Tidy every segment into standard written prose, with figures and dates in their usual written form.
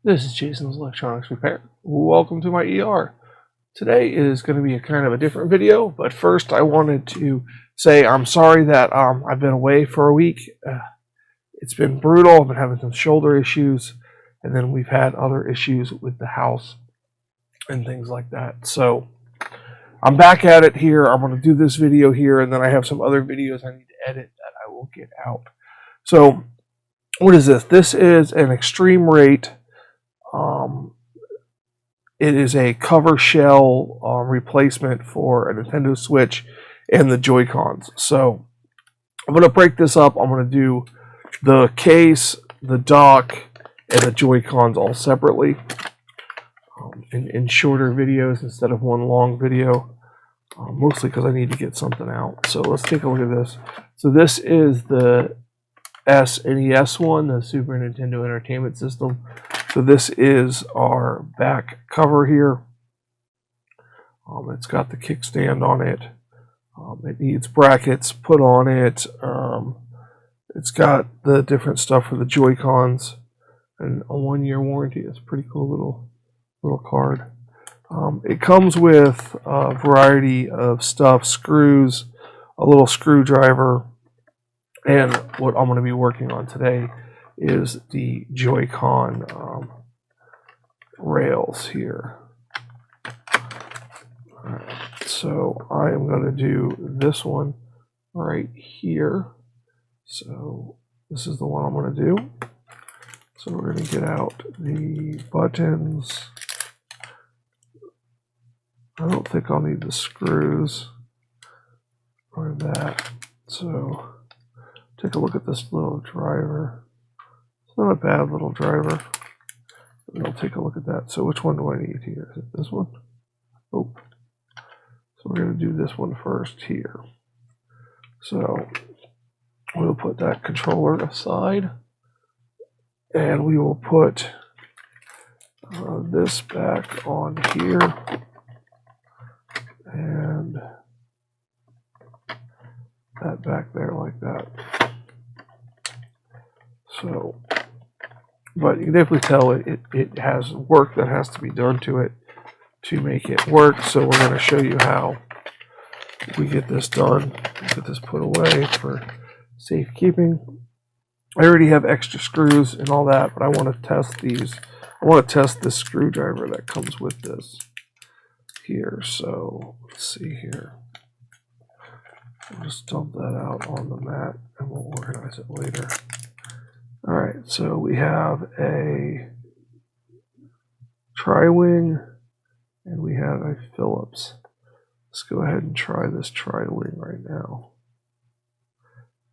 This is Jason's Electronics Repair. Welcome to my ER. Today is going to be a kind of a different video, but first I wanted to say I'm sorry that I've been away for a week. It's been brutal. I've been having some shoulder issues, and then we've had other issues with the house and things like that. So I'm back at it here. I'm going to do this video here, and then I have some other videos I need to edit that I will get out. So what is this? This is an ExtremeRate. It is a cover shell replacement for a Nintendo Switch and the Joy-Cons. So I'm going to break this up. I'm going to do the case, the dock, and the Joy-Cons all separately in shorter videos instead of one long video, mostly because I need to get something out. So let's take a look at this. So this is the SNES one, the Super Nintendo Entertainment System. So this is our back cover here. It's got the kickstand on it. It needs brackets put on it. It's got the different stuff for the Joy-Cons and a 1-year warranty. It's a pretty cool little card. It comes with a variety of stuff, screws, a little screwdriver, and what I'm going to be working on today is the Joy-Con rails here. Alright, so I am going to do this one right here. So this is the one I'm going to do. So we're going to get out the buttons. I don't think I'll need the screws or that. So take a look at this little driver. It's not a bad little driver. I'll take a look at that. So which one do I need here? Is it this one? Oh. So we're going to do this one first here. So we'll put that controller aside. And we will put this back on here. And that back there like that. So, but you can definitely tell it has work that has to be done to it to make it work. So we're going to show you how we get this done. Get this put away for safekeeping. I already have extra screws and all that, but I want to test these. I want to test this screwdriver that comes with this here. So let's see here. I'll just dump that out on the mat and we'll organize it later. All right, so we have a tri-wing and we have a Phillips. Let's go ahead and try this tri-wing right now.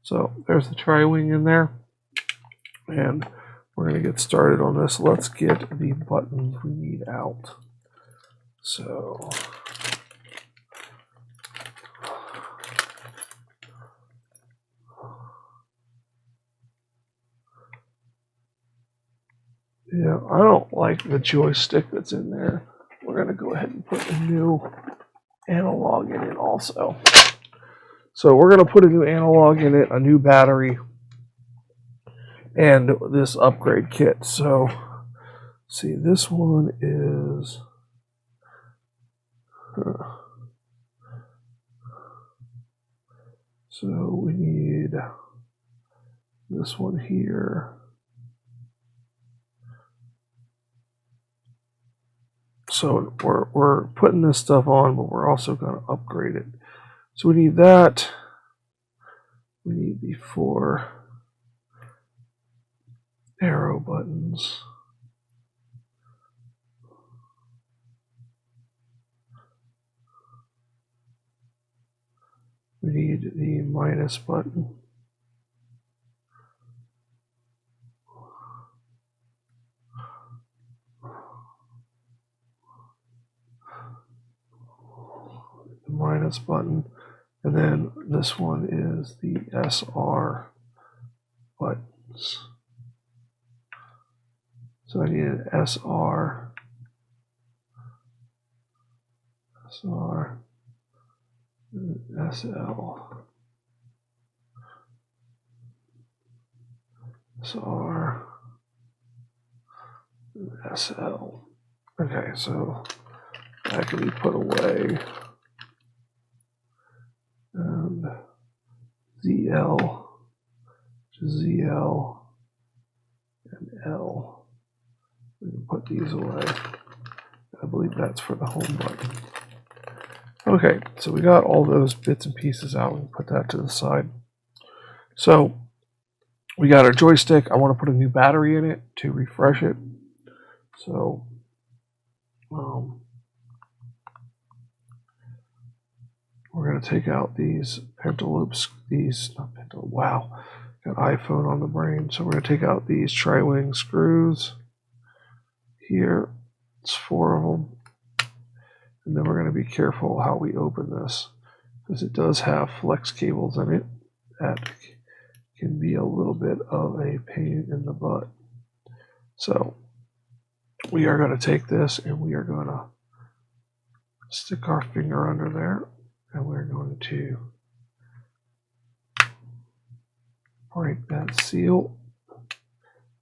So there's the tri-wing in there. And we're going to get started on this. Let's get the buttons we need out. So yeah, I don't like the joystick that's in there. We're going to go ahead and put a new analog in it also. So we're going to put a new analog in it, a new battery, and this upgrade kit. So see, this one is so we need this one here. So we're putting this stuff on, but we're also going to upgrade it. So we need that. We need the 4 arrow buttons. We need the minus button. The minus button. And then this one is the SR buttons. So I need an SR, SR, SL, SR, SL. Okay, so that can be put away. And ZL, ZL, and L. We can put these away. I believe that's for the home button. Okay, so we got all those bits and pieces out. We can put that to the side. So we got our joystick. I want to put a new battery in it to refresh it. So we're going to take out these pentaloops. Wow, got iPhone on the brain. So we're going to take out these tri-wing screws here. It's 4 of them. And then we're going to be careful how we open this, because it does have flex cables in it that can be a little bit of a pain in the butt. So we are going to take this and we are going to stick our finger under there, and we're going to break that seal.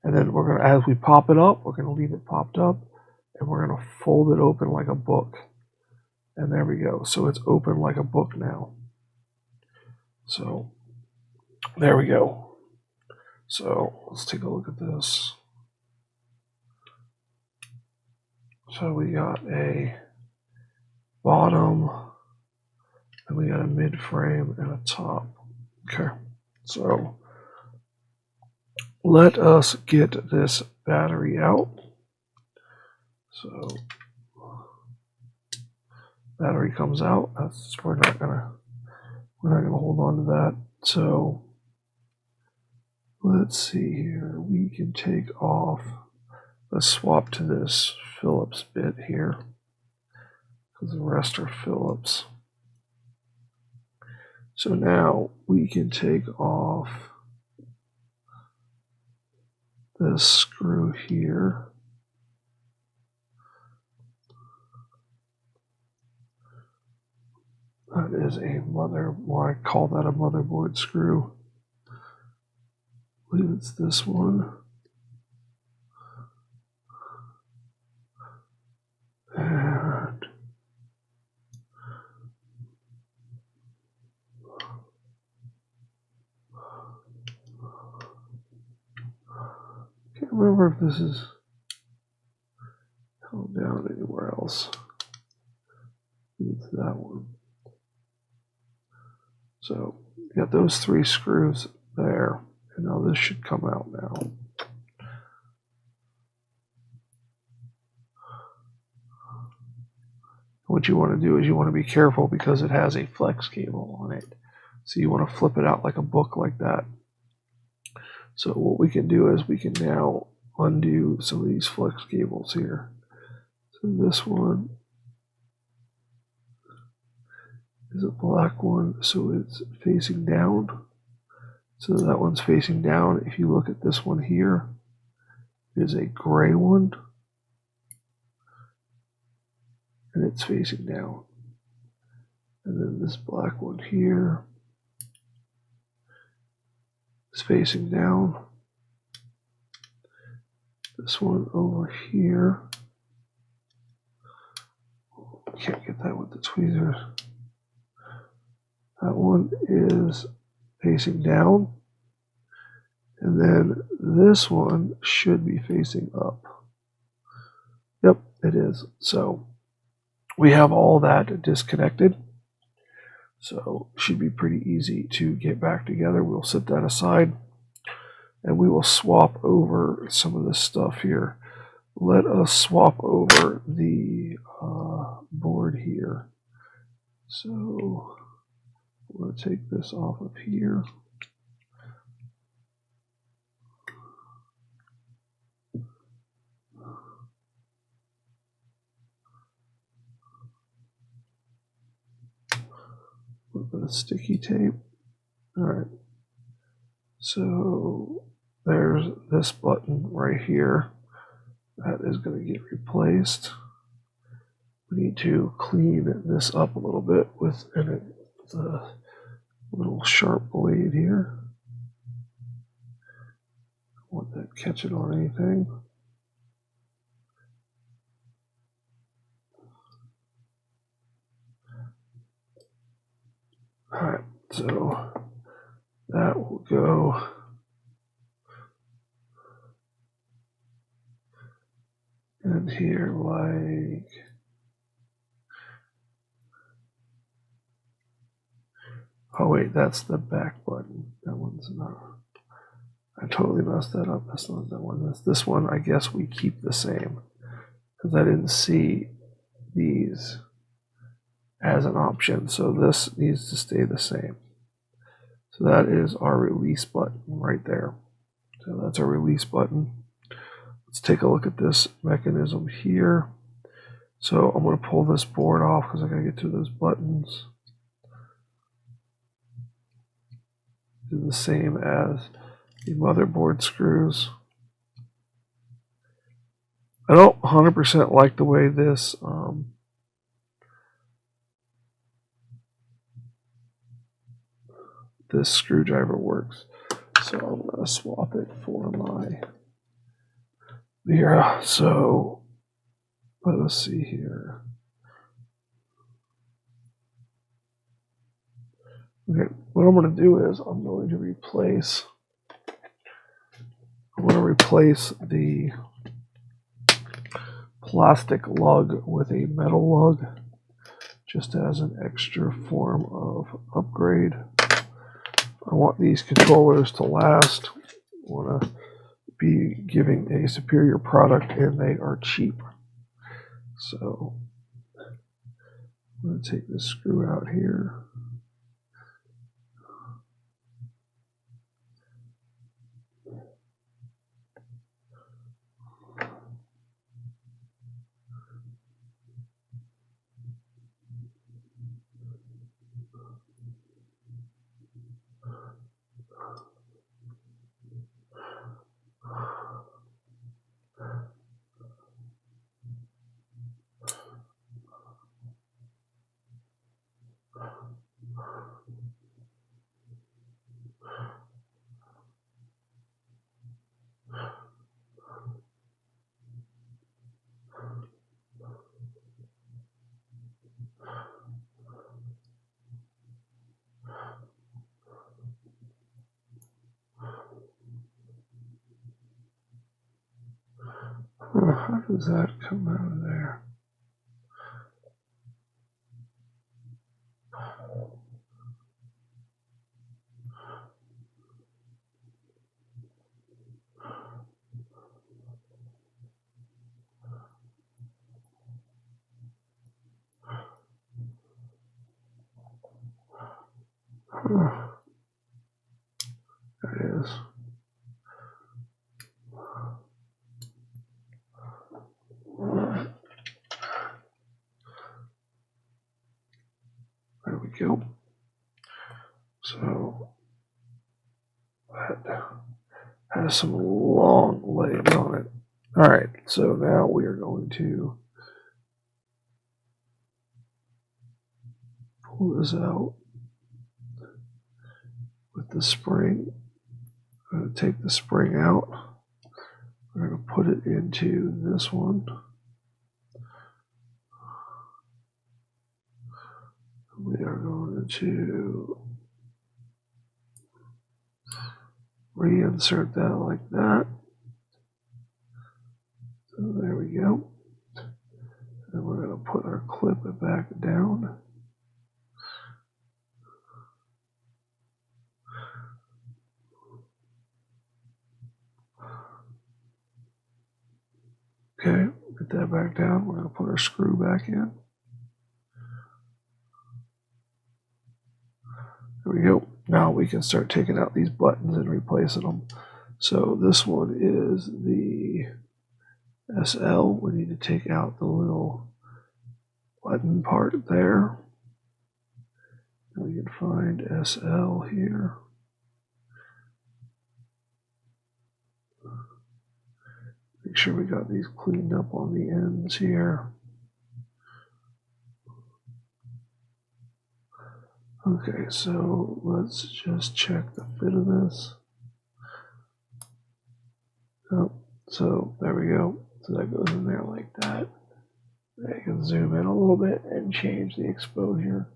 And then we're going to, as we pop it up, we're going to leave it popped up, and we're going to fold it open like a book. And there we go. So it's open like a book now. So there we go. So let's take a look at this. So we got a bottom, and we got a mid frame and a top. Okay. So let us get this battery out. So battery comes out. We're not gonna hold on to that. So let's see here. We can take off. Let's swap to this Phillips bit here, because the rest are Phillips. So now we can take off this screw here. That is a I call that a motherboard screw. I believe it's this one. And can't remember if this is held down anywhere else. It's that one. So you got those 3 screws there, and now this should come out now. What you want to do is you want to be careful, because it has a flex cable on it. So you want to flip it out like a book like that. So what we can do is we can now undo some of these flex cables here. So this one is a black one, so it's facing down. So that one's facing down. If you look at this one here, it is a gray one, and it's facing down. And then this black one here is facing down. This one over here, can't get that with the tweezers. That one is facing down. And then this one should be facing up. Yep, it is. So we have all that disconnected. So it should be pretty easy to get back together. We'll set that aside, and we will swap over some of this stuff here. Let us swap over the board here. So I'm going to take this off of here. A little bit of sticky tape. All right. So there's this button right here. That is going to get replaced. We need to clean this up a little bit with a little sharp blade here. Don't want that catching on anything. So that will go in here like, oh wait, that's the back button. That one's not. I totally messed that up. That's not that one. That's this one. I guess we keep the same because I didn't see these as an option. So this needs to stay the same. So that is our release button right there. So that's our release button. Let's take a look at this mechanism here. So I'm going to pull this board off because I got to get to those buttons. Do the same as the motherboard screws. I don't 100% like the way this this screwdriver works. So I'm going to swap it for my Vera. So let us see here. Okay, what I'm going to do is I'm going to replace the plastic lug with a metal lug just as an extra form of upgrade. I want these controllers to last. I want to be giving a superior product, and they are cheap. So I'm going to take this screw out here. How does that come out of there? There it is. There we go. So that has some long legs on it. All right, so now we are going to pull this out with the spring. I'm going to take the spring out. We're going to put it into this one. We are going to reinsert that like that. So there we go. And we're going to put our clip back down. Okay, get that back down. We're going to put our screw back in. There we go. Now we can start taking out these buttons and replacing them. So this one is the SL. We need to take out the little button part there. And we can find SL here. Make sure we got these cleaned up on the ends here. Okay, so let's just check the fit of this. Oh, so there we go. So that goes in there like that. I can zoom in a little bit and change the exposure.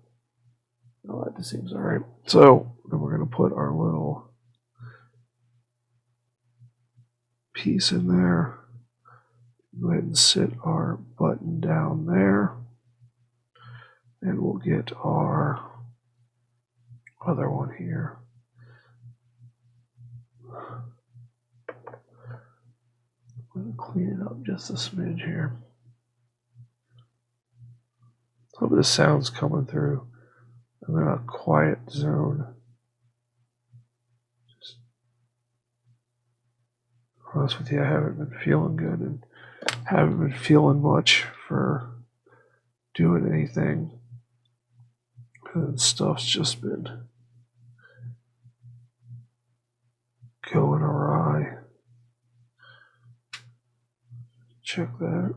No, that just seems all right. So then we're going to put our little piece in there. Go ahead and sit our button down there. And we'll get our other one here. I'm going to clean it up just a smidge here. Hope the sound's coming through. I'm in a quiet zone. Just to be honest with you, I haven't been feeling good and haven't been feeling much for doing anything. And stuff's just been going awry. Check that.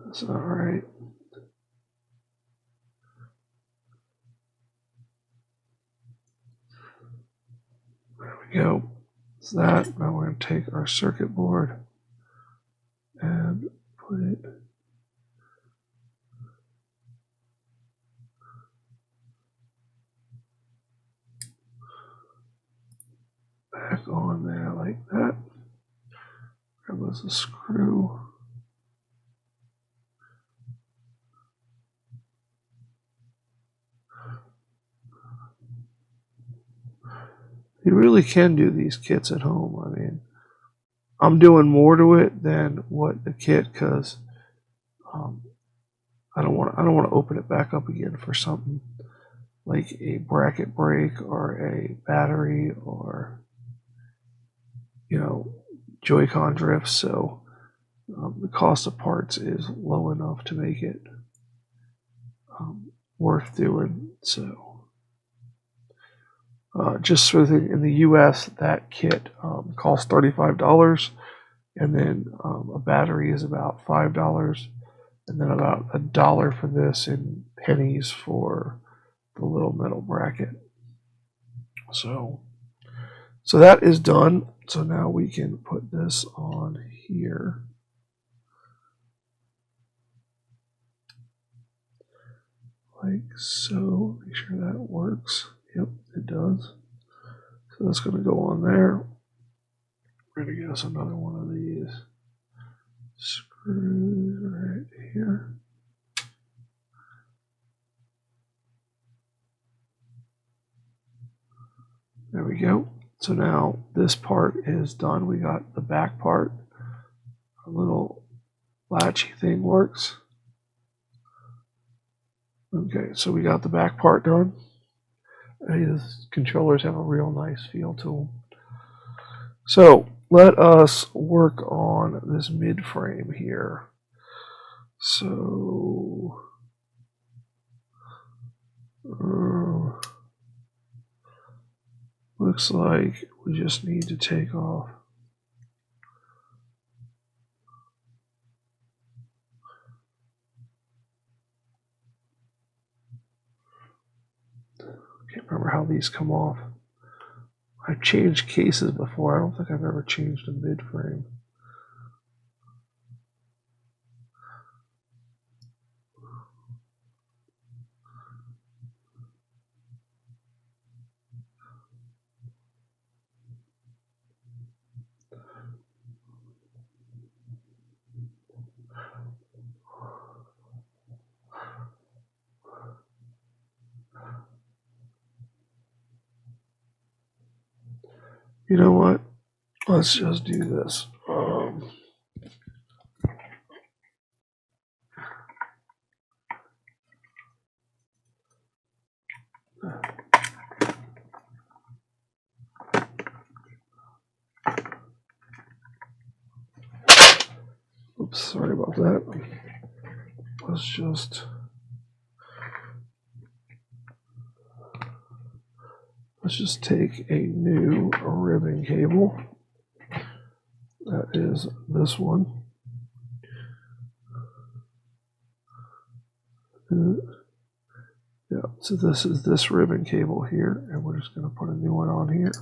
That's not right. There we go. That's that. Now we're going to take our circuit board and put it back on there like that. There goes the screw. You really can do these kits at home. I mean, I'm doing more to it than what the kit, because I don't want to open it back up again for something like a bracket break or a battery or Joy-Con drift. So the cost of parts is low enough to make it worth doing. So just for in the U.S., that kit costs $35, and then a battery is about $5, and then about $1 for this in pennies for the little metal bracket. So that is done. So now we can put this on here. Like so. Make sure that works. Yep, it does. So that's going to go on there. We're going to get us another one of these screws right here. There we go. So now this part is done. We got the back part. Our little latchy thing works. Okay, so we got the back part done. These controllers have a real nice feel to them. So let us work on this mid frame here. So looks like we just need to take off can't remember how these come off. I've changed cases before. I don't think I've ever changed a mid frame. You know what? Let's just do this. Oops, sorry about that. Let's just take a new ribbon cable. That is this one. Yeah, so this is this ribbon cable here, and we're just going to put a new one on here.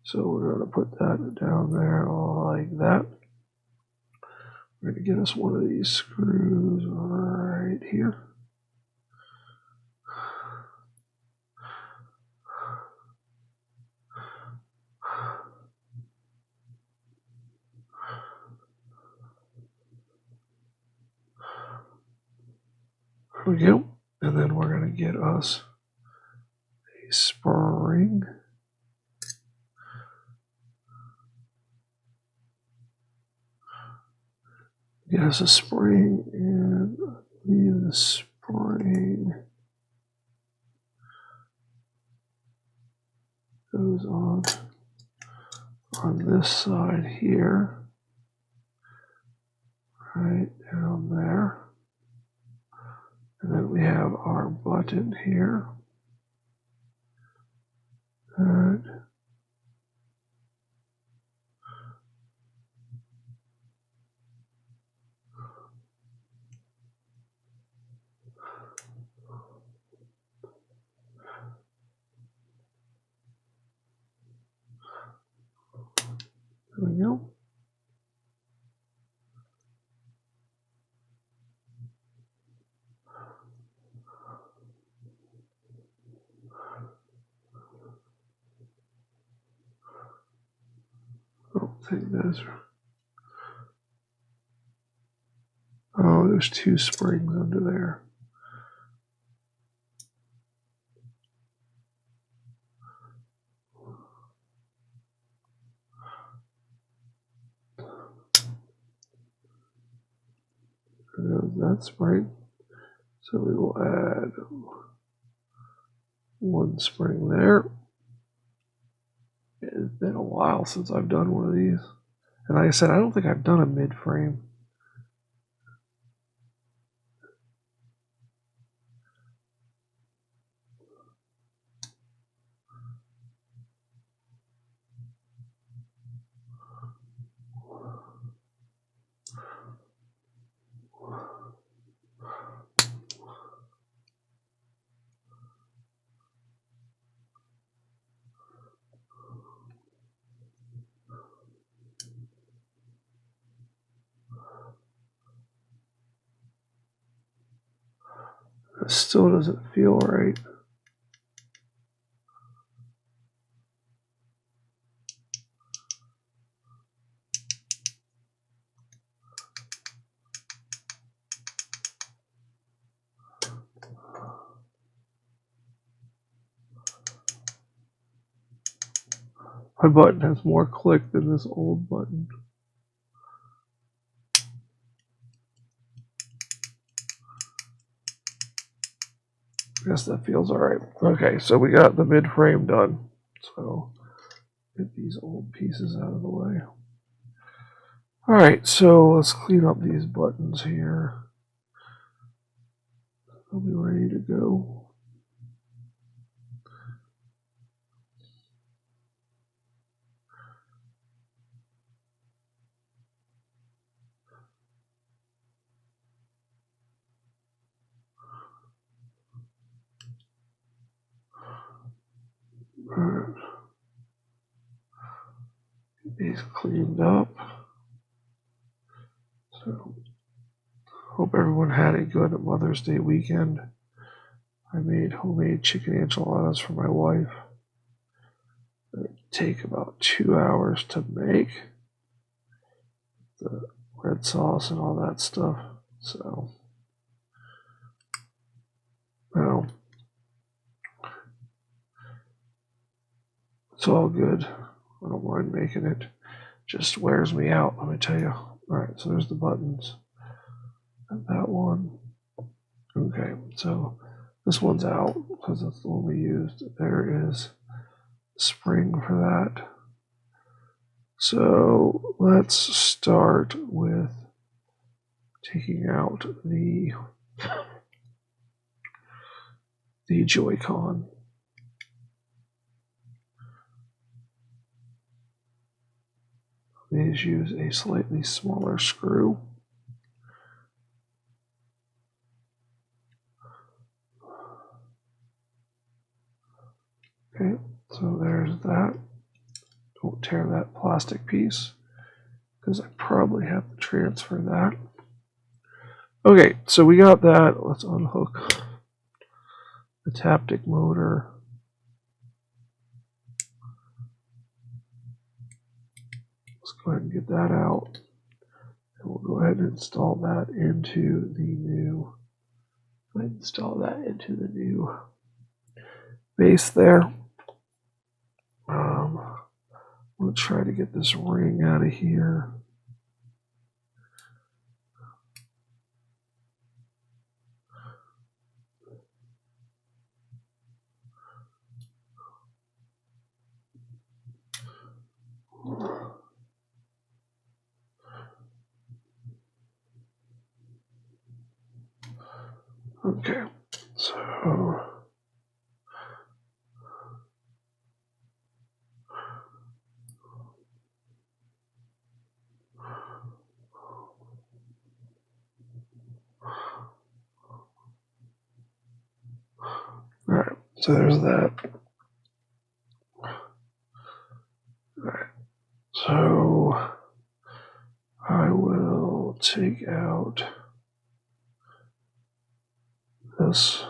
So we're going to put that down there like that. We're going to get us one of these screws right here. There we go. And then we're going to get us a spring. Get us a spring, and leave the spring goes on this side here, right down there. And then we have our button here. And there we go. I don't think those are. Oh, there's two springs under there. That spring. So we will add one spring there. It's been a while since I've done one of these. And like I said, I don't think I've done a mid-frame. It still doesn't feel right. My button has more click than this old button. I guess that feels alright. Okay, so we got the mid-frame done. So get these old pieces out of the way. Alright, so let's clean up these buttons here. They'll be ready to go. Alright. Get these cleaned up. So, hope everyone had a good Mother's Day weekend. I made homemade chicken enchiladas for my wife. They take about 2 hours to make. The red sauce and all that stuff. So, well, it's all good. I don't mind making it. Just wears me out, let me tell you. Alright, so there's the buttons. And that one. Okay, so this one's out because that's the one we used. There is a spring for that. So let's start with taking out the Joy-Con. Please use a slightly smaller screw. Okay, so there's that. Don't tear that plastic piece. because I probably have to transfer that. Okay, so we got that. Let's unhook the Taptic motor. Let's go ahead and get that out. And we'll go ahead and install that into the new. Install that into the new base there. We'll try to get this ring out of here. Okay, so alright, so there's that. Alright, so I will take out this.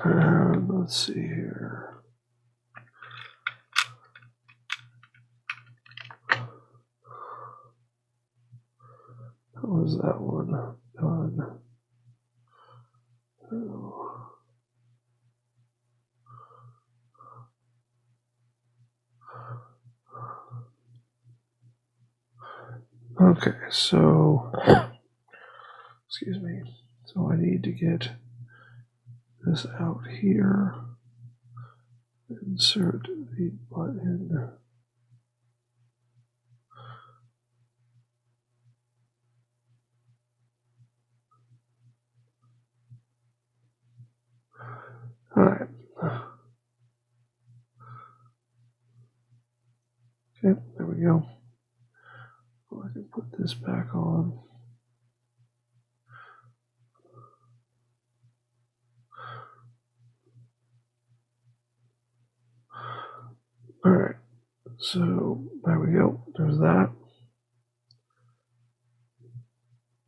And let's see here. How was that one done? Oh. Okay, so excuse me. So I need to get this out here. Insert the button. Alright. Okay, there we go. Well, I can put this back on. Alright, so there we go. There's that.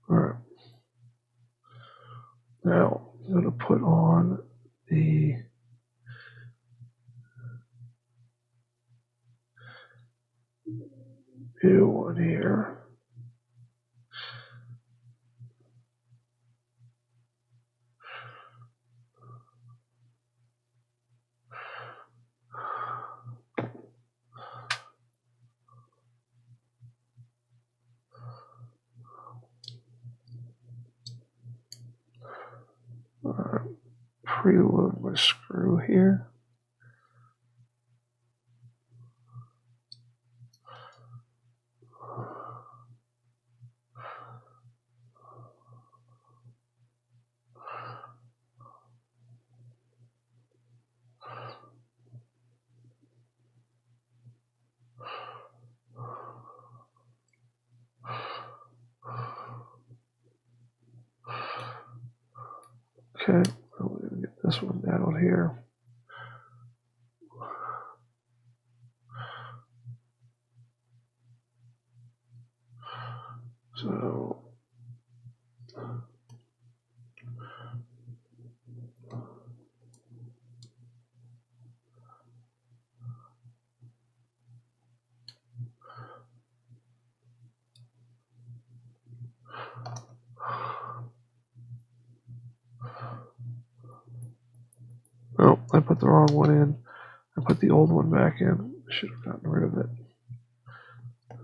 Alright. Now, I'm going to put on the new one here. Preload my screw here. Okay, I'm going to get this one down here. So oh, I put the wrong one in. I put the old one back in. I should have gotten rid of it.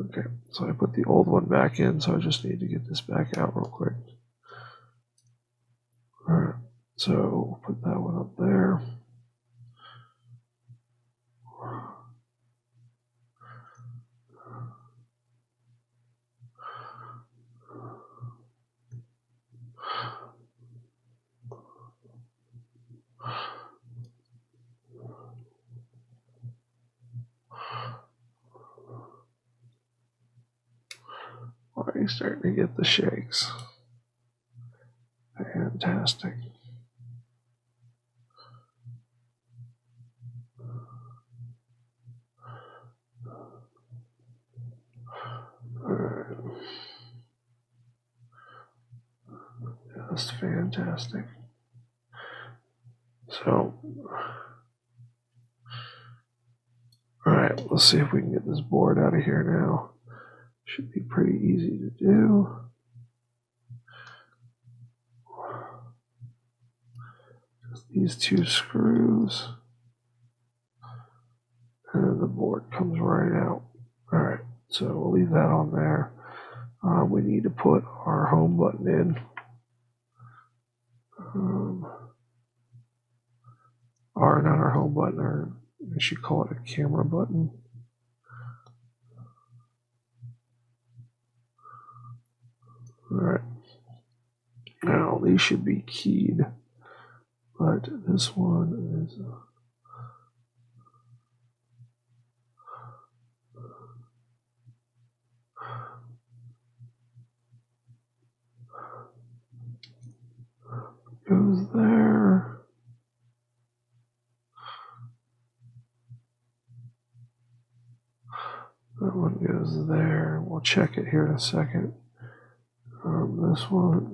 Okay, so I put the old one back in, so I just need to get this back out real quick. Alright, so we'll put that one up there. He's starting to get the shakes. Fantastic. Alright. Just fantastic. So, alright, let's see if we can get this board out of here now. Should be pretty easy to do. Just these two screws. And the board comes right out. Alright, so we'll leave that on there. We need to put our home button in. Or not our home button, or I should call it a camera button. Alright. Now these should be keyed, but this one is goes there. That one goes there. We'll check it here in a second. This one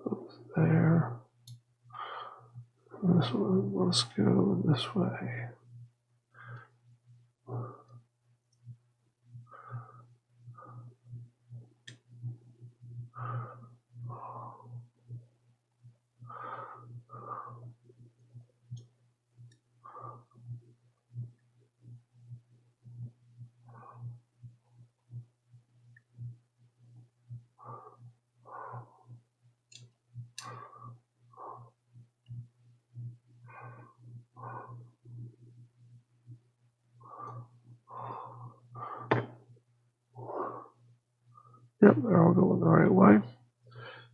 goes there. This one must go this way. Yep, they're all going the right way.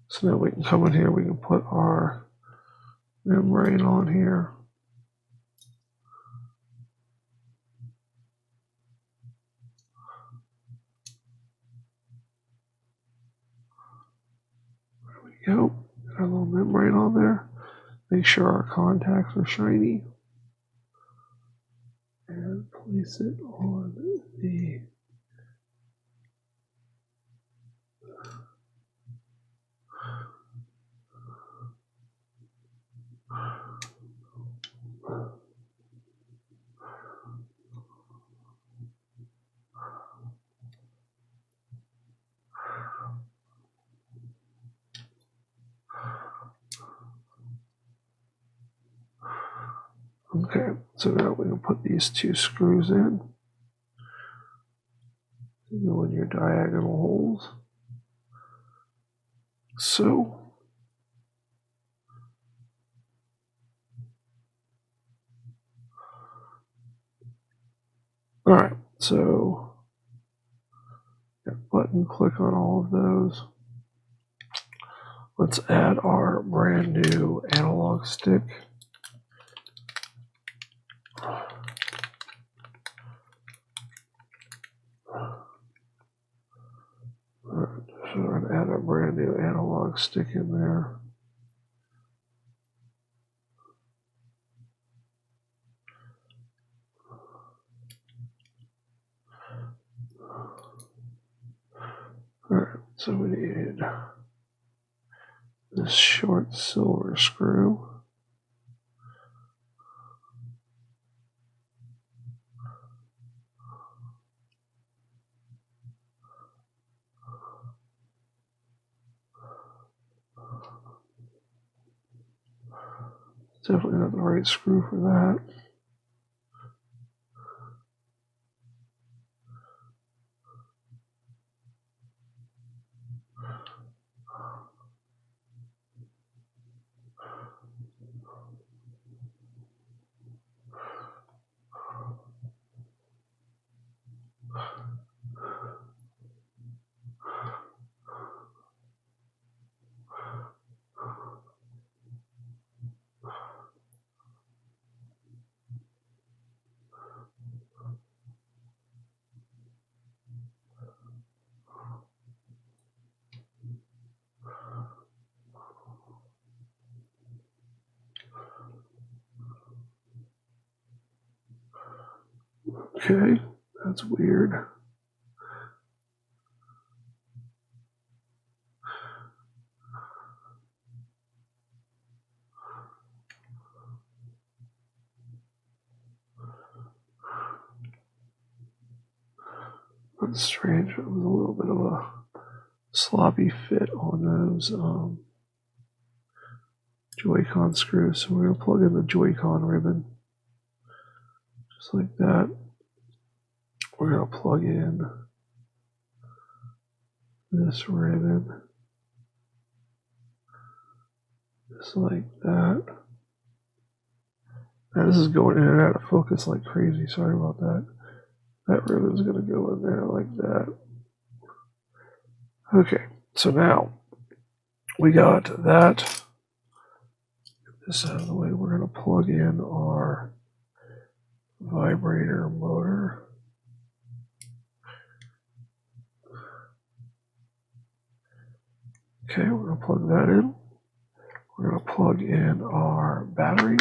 So now we can come in here, we can put our membrane on here. There we go. Got our little membrane on there. Make sure our contacts are shiny. And place it on the okay, so now we can put these two screws in. Go in your diagonal holes. So, alright, so button click on all of those. Let's add our brand new analog stick. So I'm going to add a brand new analog stick in there. Alright, so we need this short silver screw. Definitely not the right screw for that. Okay, that's weird. That's strange. It was a little bit of a sloppy fit on those Joy-Con screws. So we're going to plug in the Joy-Con ribbon. Just like that. We're going to plug in this ribbon. Just like that. Now this is going in and out of focus like crazy. Sorry about that. That ribbon's going to go in there like that. Okay, so now we got that. Get this out of the way. We're going to plug in our vibrator motor. Okay, we're going to plug that in. We're going to plug in our battery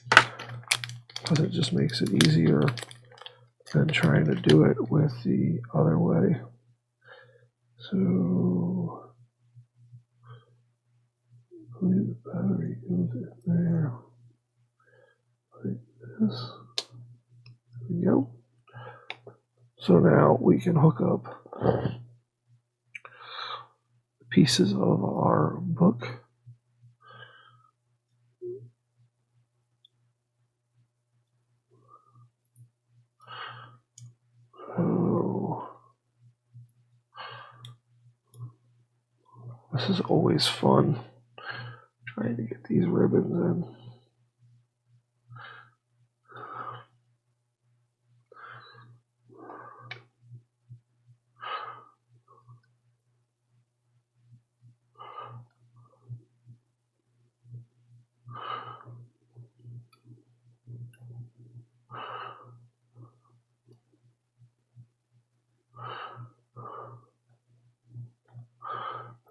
because it just makes it easier than trying to do it with the other way. So, I believe the battery goes in there like this. There we go. So now we can hook up pieces of our book. Oh, this is always fun, trying to get these ribbons in.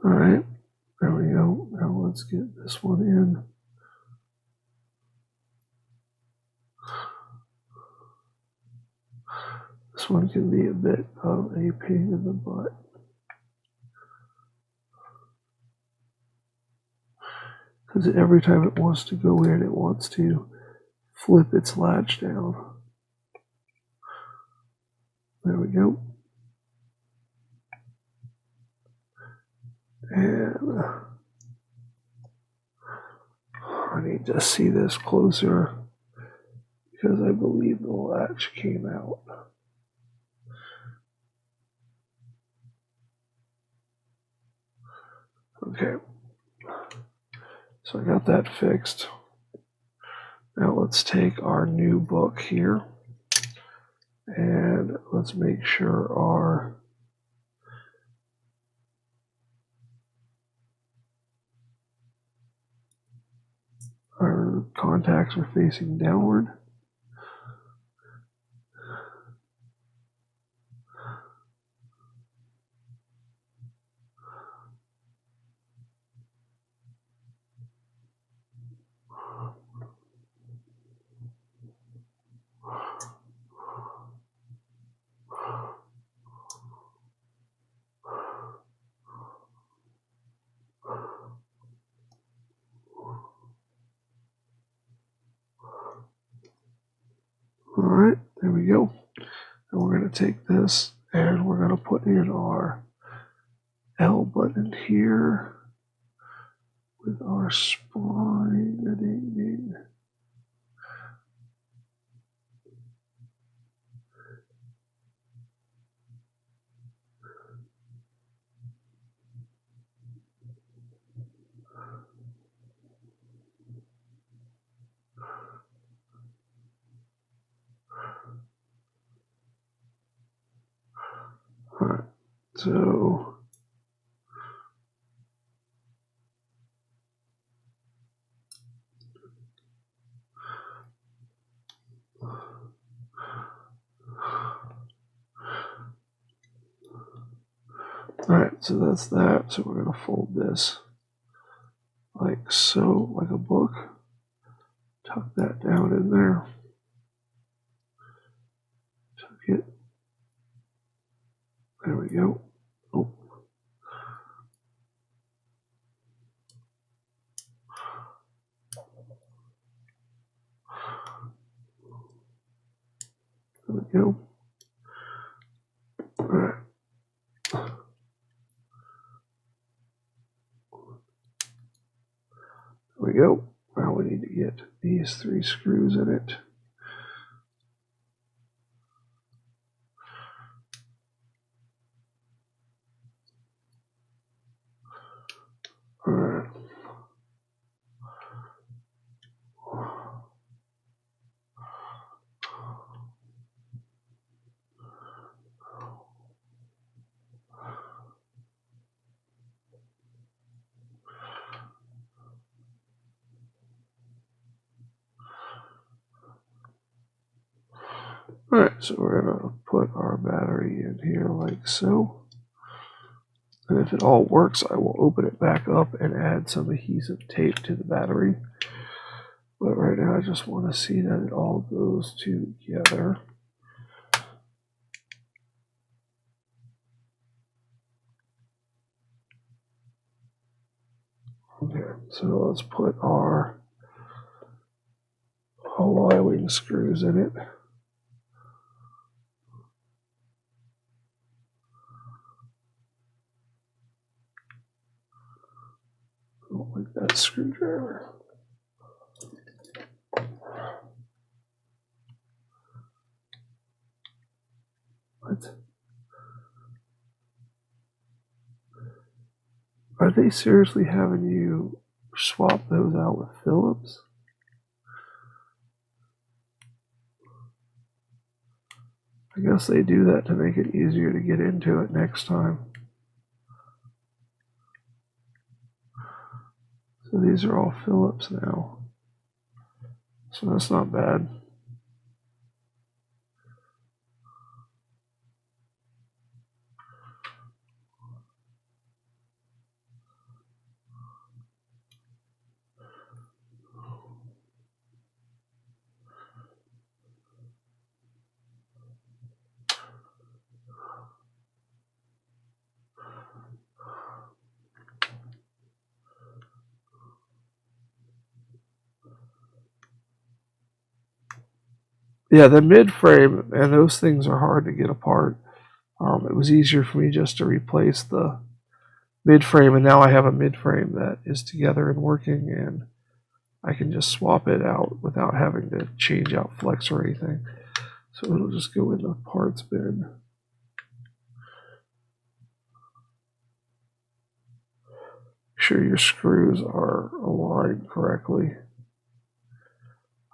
All right, there we go. Now let's get this one in. This one can be a bit of a pain in the butt. Because every time it wants to go in, it wants to flip its latch down. There we go. And I need to see this closer because I believe the latch came out. Okay. So I got that fixed. Now let's take our new book here and let's make sure our contacts are facing downward. All right, there we go. And we're going to take this and we're going to put in our L button here with our spline. Ding, ding. All right, so all right, so that's that. So we're going to fold this like so, like a book. Tuck that down in there. Hit. There we go. Oh. There we go. All right. There we go. Now we need to get these 3 screws in it. All right. Alright, so we're going to put our battery in here like so. And if it all works, I will open it back up and add some adhesive tape to the battery. But right now I just want to see that it all goes together. Okay, so let's put our Y-wing screws in it. I don't like that screwdriver. What? Are they seriously having you swap those out with Phillips? I guess they do that to make it easier to get into it next time. So these are all Phillips now. So that's not bad. Yeah, the mid-frame, and those things are hard to get apart. It was easier for me just to replace the mid-frame, and now I have a mid-frame that is together and working, and I can just swap it out without having to change out flex or anything. So it'll just go in the parts bin. Make sure your screws are aligned correctly.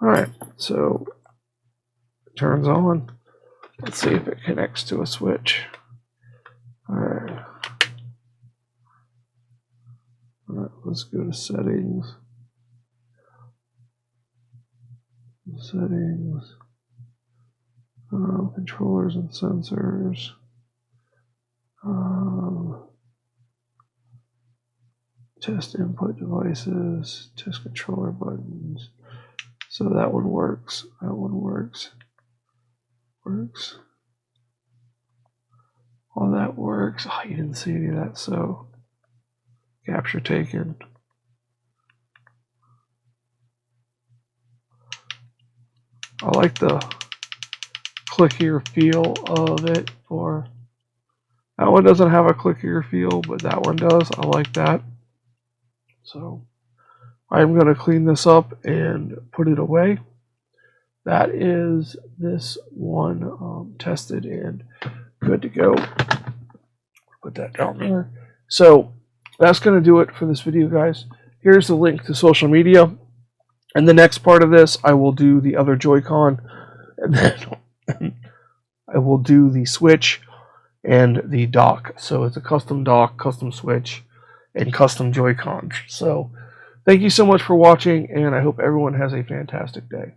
Alright, so it turns on. Let's see if it connects to a switch. Alright. Alright, let's go to settings. Settings. Controllers and sensors. Test input devices. Test controller buttons. So that one works. That one works. Works. All that works. Oh, you didn't see any of that, so capture taken. I like the clickier feel of it. For that one doesn't have a clickier feel, but that one does. I like that. So I'm going to clean this up and put it away. That is this one tested and good to go. Put that down there. So that's going to do it for this video, guys. Here's the link to social media. And the next part of this, I will do the other Joy-Con. And then I will do the Switch and the dock. So it's a custom dock, custom Switch, and custom Joy-Con. So thank you so much for watching, and I hope everyone has a fantastic day.